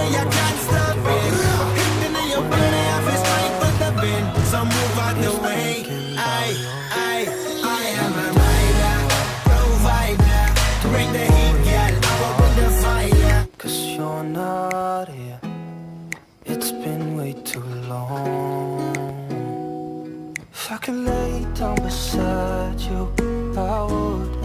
way, I can't stop it. Hitting in your body, I feel strength for the wind. So move out the way. I am a rider, provider. Bring the heat, girl, I will bring the fire. 'Cause you're not here. It's been way too long. If I could lay down beside you, I would.